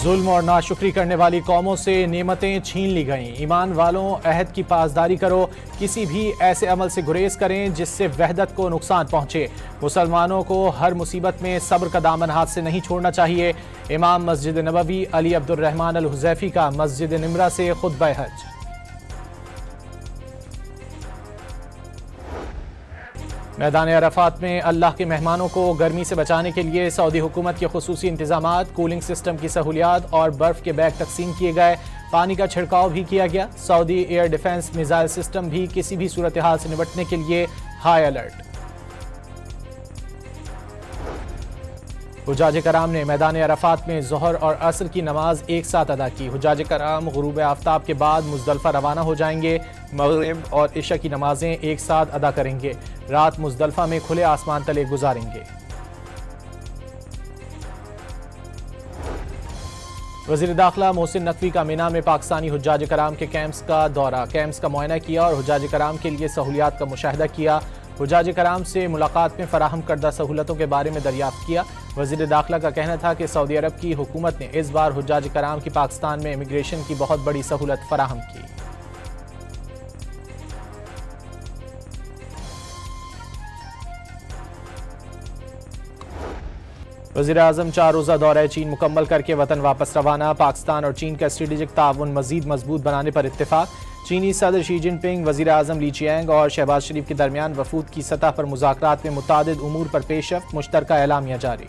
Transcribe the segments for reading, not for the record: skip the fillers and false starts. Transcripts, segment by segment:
ظلم اور ناشکری کرنے والی قوموں سے نعمتیں چھین لی گئیں۔ ایمان والوں، عہد کی پاسداری کرو، کسی بھی ایسے عمل سے گریز کریں جس سے وحدت کو نقصان پہنچے۔ مسلمانوں کو ہر مصیبت میں صبر کا دامن ہاتھ سے نہیں چھوڑنا چاہیے۔ امام مسجد نبوی علی عبد الرحمن الحذیفی کا مسجد نمرہ سے خطبہ حج۔ میدان عرفات میں اللہ کے مہمانوں کو گرمی سے بچانے کے لیے سعودی حکومت کے خصوصی انتظامات، کولنگ سسٹم کی سہولیات اور برف کے بیگ تقسیم کیے گئے۔ پانی کا چھڑکاؤ بھی کیا گیا۔ سعودی ایئر ڈیفنس میزائل سسٹم بھی کسی بھی صورتحال سے نمٹنے کے لیے ہائی الرٹ۔ حجاج کرام نے میدان عرفات میں ظہر اور عصر کی نماز ایک ساتھ ادا کی۔ حجاج کرام غروب آفتاب کے بعد مزدلفہ روانہ ہو جائیں گے۔ مغرب اور عشاء کی نمازیں ایک ساتھ ادا کریں گے۔ رات مزدلفہ میں کھلے آسمان تلے گزاریں گے۔ وزیر داخلہ محسن نقوی کا مینا میں پاکستانی حجاج کرام کے کیمپس کا دورہ، کیمپس کا معائنہ کیا اور حجاج کرام کے لیے سہولیات کا مشاہدہ کیا۔ حجاج کرام سے ملاقات میں فراہم کردہ سہولتوں کے بارے میں دریافت کیا۔ وزیر داخلہ کا کہنا تھا کہ سعودی عرب کی حکومت نے اس بار حجاج کرام کی پاکستان میں امیگریشن کی بہت بڑی سہولت فراہم کی۔ وزیر اعظم 4 روزہ دورہ چین مکمل کر کے وطن واپس روانہ۔ پاکستان اور چین کا اسٹریٹجک تعاون مزید مضبوط بنانے پر اتفاق۔ چینی صدر شی جن پنگ، وزیر اعظم لی چیانگ اور شہباز شریف کے درمیان وفود کی سطح پر مذاکرات میں متعدد امور پر پیش رفت، مشترکہ اعلامیہ جاری۔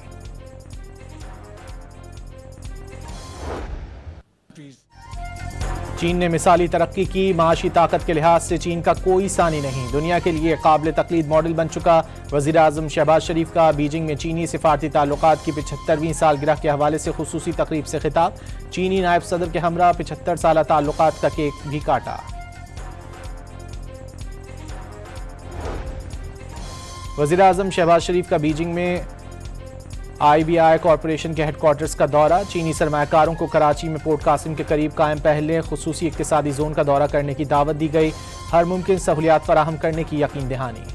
چین نے مثالی ترقی کی، معاشی طاقت کے لحاظ سے چین کا کوئی ثانی نہیں، دنیا کے لیے قابل تقلید ماڈل بن چکا۔ وزیر اعظم شہباز شریف کا بیجنگ میں چینی سفارتی تعلقات کی 75ویں سالگرہ کے حوالے سے خصوصی تقریب سے خطاب۔ چینی نائب صدر کے ہمراہ 75 سالہ تعلقات کا کیک بھی کاٹا۔ وزیر اعظم شہباز شریف کا بیجنگ میں آئی بی آئی کارپوریشن کے ہیڈ کوارٹرز کا دورہ۔ چینی سرمایہ کاروں کو کراچی میں پورٹ قاسم کے قریب قائم پہلے خصوصی اقتصادی زون کا دورہ کرنے کی دعوت دی گئی، ہر ممکن سہولیات فراہم کرنے کی یقین دہانی۔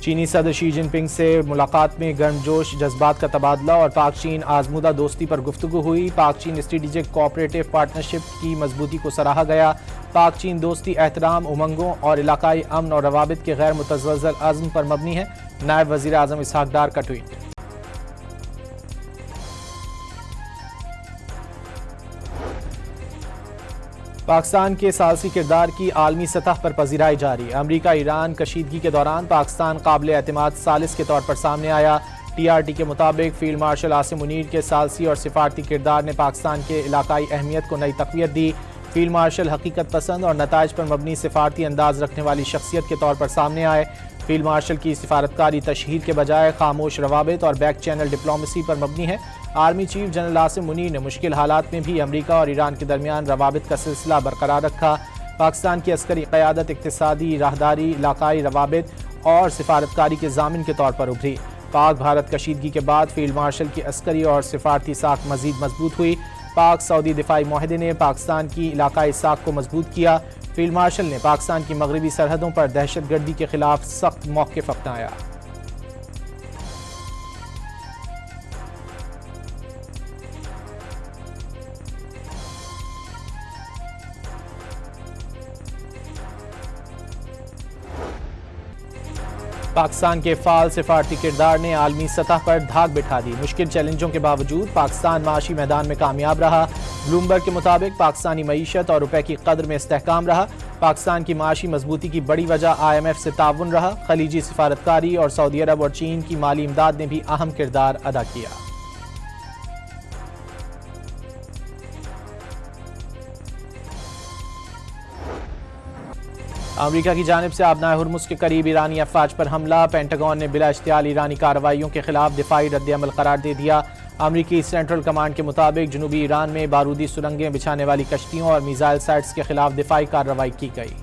چینی صدر شی جن پنگ سے ملاقات میں گرمجوش جذبات کا تبادلہ اور پاک چین آزمودہ دوستی پر گفتگو ہوئی۔ پاک چین اسٹریٹجک کوآپریٹو پارٹنرشپ کی مضبوطی کو سراہا گیا۔ پاک چین دوستی احترام، امنگوں اور علاقائی امن اور روابط کے غیر متزلزل عزم پر مبنی ہے۔ نائب وزیر اعظم اسحاق ڈار کا ٹویٹ۔ پاکستان کے ثالثی کردار کی عالمی سطح پر پذیرائی جاری۔ امریکہ ایران کشیدگی کے دوران پاکستان قابل اعتماد ثالث کے طور پر سامنے آیا۔ ٹی آر ٹی کے مطابق فیلڈ مارشل عاصم منیر کے ثالثی اور سفارتی کردار نے پاکستان کے علاقائی اہمیت کو نئی تقویت دی۔ فیلڈ مارشل حقیقت پسند اور نتائج پر مبنی سفارتی انداز رکھنے والی شخصیت کے طور پر سامنے آئے۔ فیلڈ مارشل کی سفارتکاری تشہیر کے بجائے خاموش روابط اور بیک چینل ڈپلومیسی پر مبنی ہے۔ Army chief general Asim Munir نے مشکل حالات میں بھی امریکہ اور ایران کے درمیان روابط کا سلسلہ برقرار رکھا۔ پاکستان کی عسکری قیادت اقتصادی راہداری، علاقائی روابط اور سفارتکاری کے ضامن کے طور پر ابھری۔ پاک بھارت کشیدگی کے بعد فیلڈ مارشل کی عسکری اور سفارتی ساکھ مزید مضبوط ہوئی۔ پاک سعودی دفاعی معاہدے نے پاکستان کی علاقائی ساکھ کو مضبوط کیا۔ فیلڈ مارشل نے پاکستان کی مغربی سرحدوں پر دہشت گردی کے خلاف سخت موقف اپنایا۔ پاکستان کے فعال سفارتی کردار نے عالمی سطح پر دھاک بٹھا دی۔ مشکل چیلنجوں کے باوجود پاکستان معاشی میدان میں کامیاب رہا۔ بلومبرگ کے مطابق پاکستانی معیشت اور روپے کی قدر میں استحکام رہا۔ پاکستان کی معاشی مضبوطی کی بڑی وجہ آئی ایم ایف سے تعاون رہا۔ خلیجی سفارتکاری اور سعودی عرب اور چین کی مالی امداد نے بھی اہم کردار ادا کیا۔ امریکہ کی جانب سے آبنائے ہرمز کے قریب ایرانی افواج پر حملہ۔ پینٹاگون نے بلا اشتعال ایرانی کارروائیوں کے خلاف دفاعی رد عمل قرار دے دیا۔ امریکی سینٹرل کمانڈ کے مطابق جنوبی ایران میں بارودی سرنگیں بچھانے والی کشتیوں اور میزائل سائٹس کے خلاف دفاعی کارروائی کی گئی۔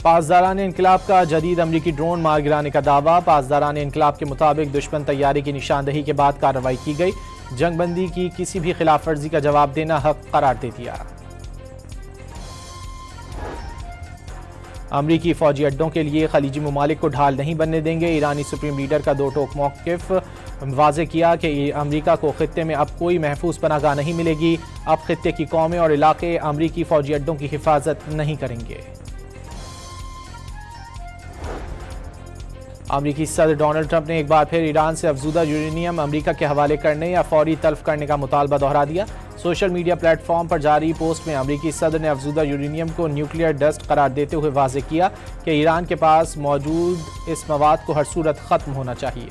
پاسداران انقلاب کا جدید امریکی ڈرون مار گرانے کا دعویٰ۔ پاسداران انقلاب کے مطابق دشمن طیارے کی نشاندہی کے بعد کارروائی کی گئی۔ جنگ بندی کی کسی بھی خلاف ورزی کا جواب دینا حق قرار دے دیا۔ امریکی فوجی اڈوں کے لیے خلیجی ممالک کو ڈھال نہیں بننے دیں گے۔ ایرانی سپریم لیڈر کا دو ٹوک موقف واضح کیا کہ امریکہ کو خطے میں اب کوئی محفوظ پناہ گاہ نہیں ملے گی۔ اب خطے کی قومیں اور علاقے امریکی فوجی اڈوں کی حفاظت نہیں کریں گے۔ امریکی صدر ڈونلڈ ٹرمپ نے ایک بار پھر ایران سے افزودہ یورینیم امریکہ کے حوالے کرنے یا فوری تلف کرنے کا مطالبہ دہرا دیا۔ سوشل میڈیا پلیٹ فارم پر جاری پوسٹ میں امریکی صدر نے افزودہ یورینیم کو نیوکلیئر ڈسٹ قرار دیتے ہوئے واضح کیا کہ ایران کے پاس موجود اس مواد کو ہر صورت ختم ہونا چاہیے۔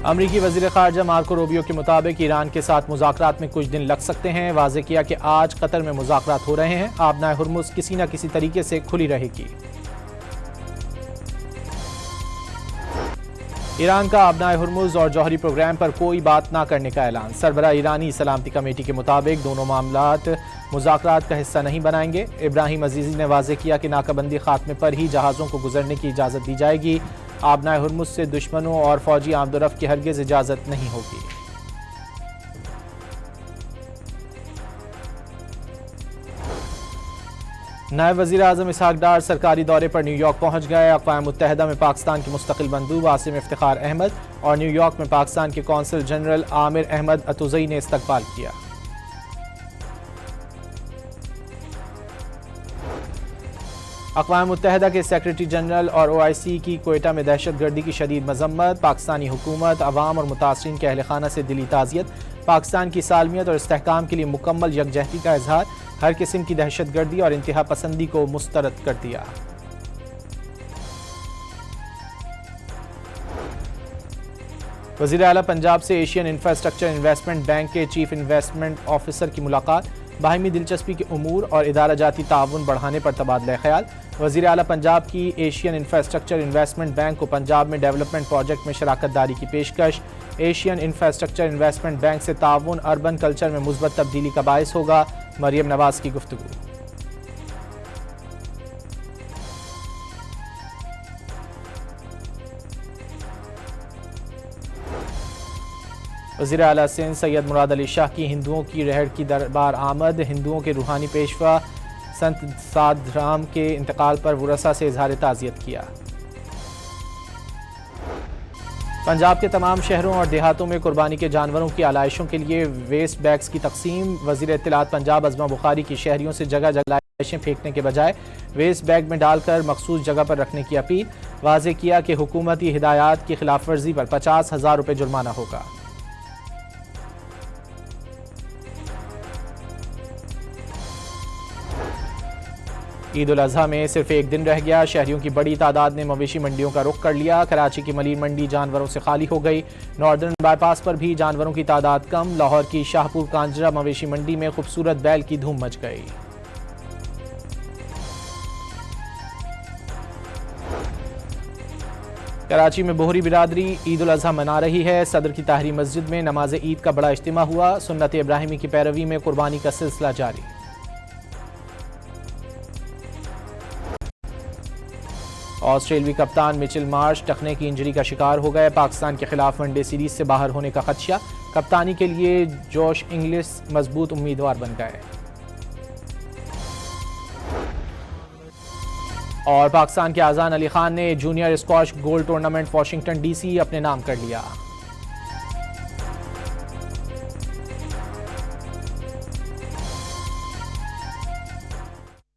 امریکی وزیر خارجہ مارکو روبیو کے مطابق ایران کے ساتھ مذاکرات میں کچھ دن لگ سکتے ہیں۔ واضح کیا کہ آج قطر میں مذاکرات ہو رہے ہیں۔ آبنائے ہرمز کسی نہ کسی طریقے سے کھلی رہے گی۔ ایران کا آبنائے ہرمز اور جوہری پروگرام پر کوئی بات نہ کرنے کا اعلان۔ سربراہ ایرانی سلامتی کمیٹی کے مطابق دونوں معاملات مذاکرات کا حصہ نہیں بنائیں گے۔ ابراہیم عزیزی نے واضح کیا کہ ناکہ بندی خاتمے پر ہی جہازوں کو گزرنے کی اجازت دی جائے گی۔ آبنائے ہرمز سے دشمنوں اور فوجی آمد و رفت کی ہرگز اجازت نہیں ہوگی۔ نائب وزیر اعظم اسحاق ڈار سرکاری دورے پر نیو یارک پہنچ گئے۔ اقوام متحدہ میں پاکستان کے مستقل مندوب عاصم افتخار احمد اور نیو یارک میں پاکستان کے قونصل جنرل عامر احمد اتوزئی نے استقبال کیا۔ اقوام متحدہ کے سیکرٹری جنرل اور OIC کی کوئٹہ میں دہشت گردی کی شدید مذمت۔ پاکستانی حکومت، عوام اور متاثرین کے اہل خانہ سے دلی تعزیت۔ پاکستان کی سالمیت اور استحکام کے لیے مکمل یکجہتی کا اظہار۔ ہر قسم کی دہشت گردی اور انتہا پسندی کو مسترد کر دیا۔ وزیر اعلیٰ پنجاب سے ایشین انفراسٹرکچر انویسٹمنٹ بینک کے چیف انویسٹمنٹ آفیسر کی ملاقات۔ باہمی دلچسپی کے امور اور ادارہ جاتی تعاون بڑھانے پر تبادلہ خیال۔ وزیر اعلیٰ پنجاب کی ایشین انفراسٹرکچر انویسٹمنٹ بینک کو پنجاب میں ڈیولپمنٹ پروجیکٹ میں شراکت داری کی پیشکش۔ ایشین انفراسٹرکچر انویسٹمنٹ بینک سے تعاون اربن کلچر میں مثبت تبدیلی کا باعث ہوگا۔ مریم نواز کی گفتگو۔ وزیر اعلیٰ سندھ سید مراد علی شاہ کی ہندوؤں کی رہڑ کی دربار آمد۔ ہندوؤں کے روحانی پیشوا سنت سادھ رام کے انتقال پر ورثاء سے اظہار تعزیت کیا۔ پنجاب کے تمام شہروں اور دیہاتوں میں قربانی کے جانوروں کی آلائشوں کے لیے ویسٹ بیگز کی تقسیم۔ وزیر اطلاعات پنجاب عظمہ بخاری کی شہریوں سے جگہ جگہ آلائشیں پھینکنے کے بجائے ویسٹ بیگ میں ڈال کر مخصوص جگہ پر رکھنے کی اپیل۔ واضح کیا کہ حکومتی ہدایات کی خلاف ورزی پر 50,000 روپے جرمانہ ہوگا۔ عید الاضحیٰ میں صرف ایک دن رہ گیا۔ شہریوں کی بڑی تعداد نے مویشی منڈیوں کا رخ کر لیا۔ کراچی کی ملیر منڈی جانوروں سے خالی ہو گئی۔ ناردرن بائی پاس پر بھی جانوروں کی تعداد کم۔ لاہور کی شاہپور کانجرا مویشی منڈی میں خوبصورت بیل کی دھوم مچ گئی۔ کراچی میں بوہری برادری عید الاضحیٰ منا رہی ہے۔ صدر کی طاہری مسجد میں نماز عید کا بڑا اجتماع ہوا۔ سنت ابراہیمی کی پیروی میں قربانی کا سلسلہ جاری۔ آسٹریلوی کپتان مچل مارش ٹخنے کی انجری کا شکار ہو گئے۔ پاکستان کے خلاف ون ڈے سیریز سے باہر ہونے کا خدشہ۔ کپتانی کے لیے جوش انگلس مضبوط امیدوار بن گئے۔ اور پاکستان کے اذان علی خان نے junior squash gold tournament Washington D C اپنے نام کر لیا۔